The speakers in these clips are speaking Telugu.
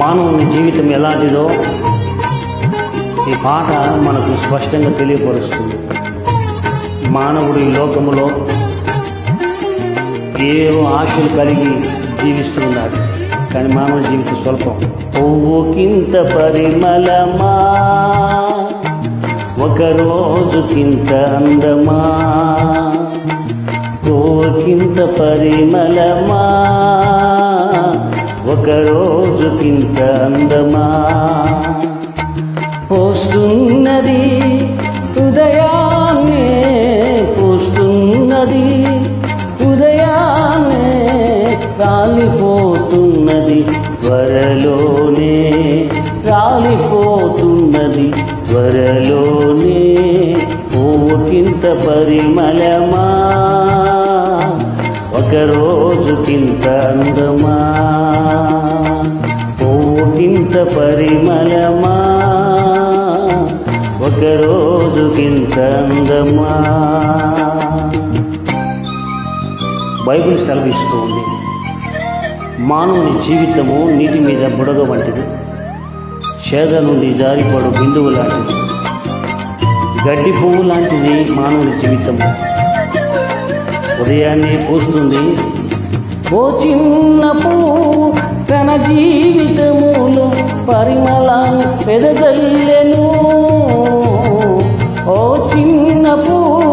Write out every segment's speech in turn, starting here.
మానవుని జీవితం ఎలాంటిదో ఈ పాట మనకు స్పష్టంగా తెలియపరుస్తుంది. మానవుడు ఈ లోకములో ఏవో ఆశలు కలిగి జీవిస్తున్నాడు, కానీ మానవ జీవితం స్వల్పం. పువ్వుకింత పరిమళమా, ఒక రోజుకింత అందమా, పువ్వుకింత పరిమళమా, ఒక రోజుకింత అందమా, పోస్తున్నది ఉదయాన్నే, పోస్తున్నది ఉదయాన్నే, రాలిపోతున్నది త్వరలోనే, రాలిపోతున్నది త్వరలోనే. పువ్వుకింత పరిమళమా, ఒక రోజుకింత అందమా, పువ్వుకింత పరిమళమా, ఒక రోజుకింత అందమా. బైబిల్ సెలవిస్తూ ఉంది, మానవుని జీవితము నీటి మీద బుడగ వంటిది, చేద నుండి జారిపడు బిందువు లాంటిది, గడ్డి పువ్వు లాంటిది మానవుని జీవితము. ఉదయాన్నే పూస్తుంది. ఓ చిన్న పువ్వు తన జీవితములో పరిమళాన్ని వెదజల్లెను, ఓ చిన్న పువ్వు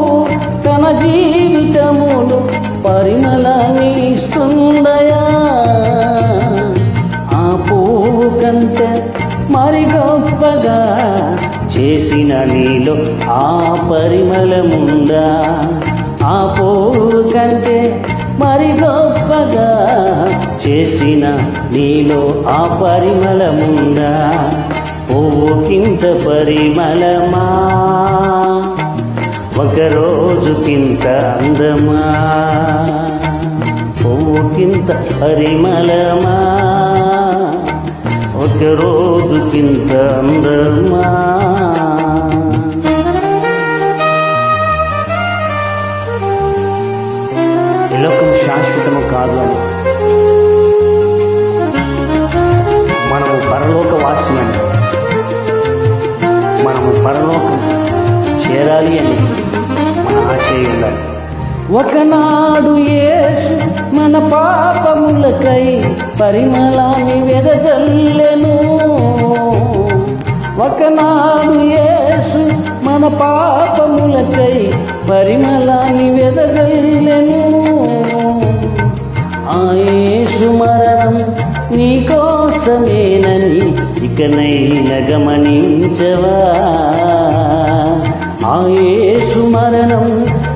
తన జీవితములో పరిమళాన్ని ఇస్తుందయా. ఆ పువ్వు కంటే మరి గొప్పగా చేసిన నీలో ఆ పరిమళముందా, ఆ పువ్వు కంటే మరి గొప్పగా చేసిన నీలో ఆ పరిమళముందా. పువ్వుకింత పరిమళమా, ఒక రోజుకింత అందమా, పువ్వుకింత పరిమళమా, ఒక రోజుకింత అందమా. ఈ లోకం శాశ్వతము కాదు అని, మనము పరలోక వాస్యమని, మనము పరలోకం చేరాలి అని మన ఆశయం ఉండాలి. ఒకనాడు యేసు మన పాపములకై పరిమళాన్ని వెదజల్లెను, ఒకనాడు యేసు మన పాపములకై పరిమళాన్ని వెదజల్లెను. ఆ యేసు మరణం నీకోసమేనని ఇకనైనా గమనించవా, ఆ యేసు మరణం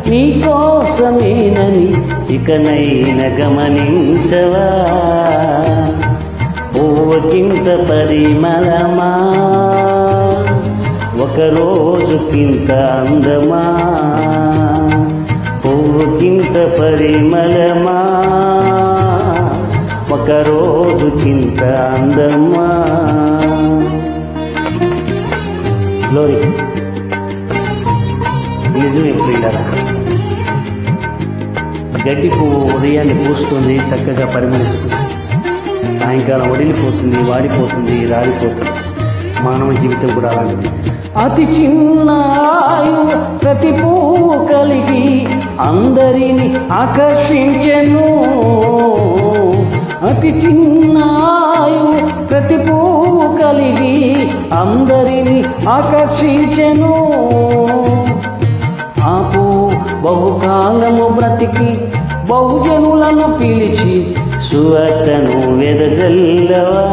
నీకోసమేనని ఇకనైనా గమనించవా. పువ్వుకింత పరిమళమా, ఒక రోజుకింత అందమా, పువ్వుకింత పరిమళమా, ఒక రోజుకింత అందమా. గ్లోరీ. నిజమే ప్రియులారా, గడ్డి పువ్వు ఉదయాన్ని పూస్తుంది, చక్కగా పరిమళిస్తుంది, సాయంకాలం వడిలిపోతుంది, వాడిపోతుంది, రాలిపోతుంది. మానవ జీవితం కూడా అలాంటిది. అతి చిన్న ఆయు ప్రతి పువ్వు కలిగి అందరిని ఆకర్షించెను, అతి చిన్న ఆయు ప్రతి పువ్వు కలిగి అందరిని ఆకర్షించెను. ఆ పువ్వు బహుకాలము బ్రతికి బహుజనులను పిలిచి సువార్తను వెదజల్లవా,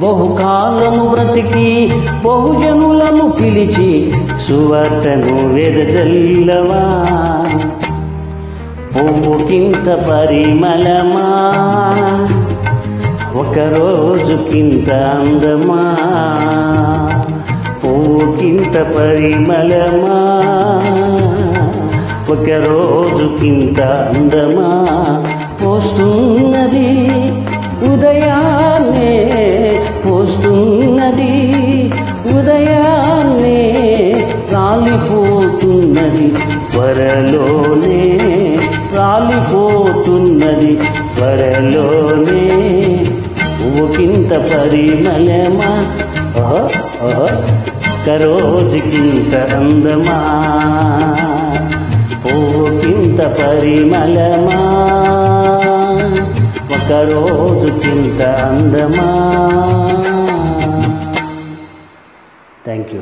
బహుకాలము బ్రతికి బహుజనులను పిలిచి సువార్తను వెదజల్లవా. పువ్వుకింత పరిమళమా, ఒక రోజుకింత అందమా, పువ్వుకింత పరిమళమా, ఒక రోజుకింత అందమా. పోస్తున్నది ఉదయాన్నే, పోస్తున్నది ఉదయాన్నే, రాలిపోతున్నది త్వరలోనే, రాలిపోతున్నది త్వరలోనే. పువ్వుకింత పరిమళమా, ఓహో ఓహో, ఒక రోజుకింత అందమా, పువ్వుకింత పరిమళమా, ఒక రోజుకింత అందమా. Thank you.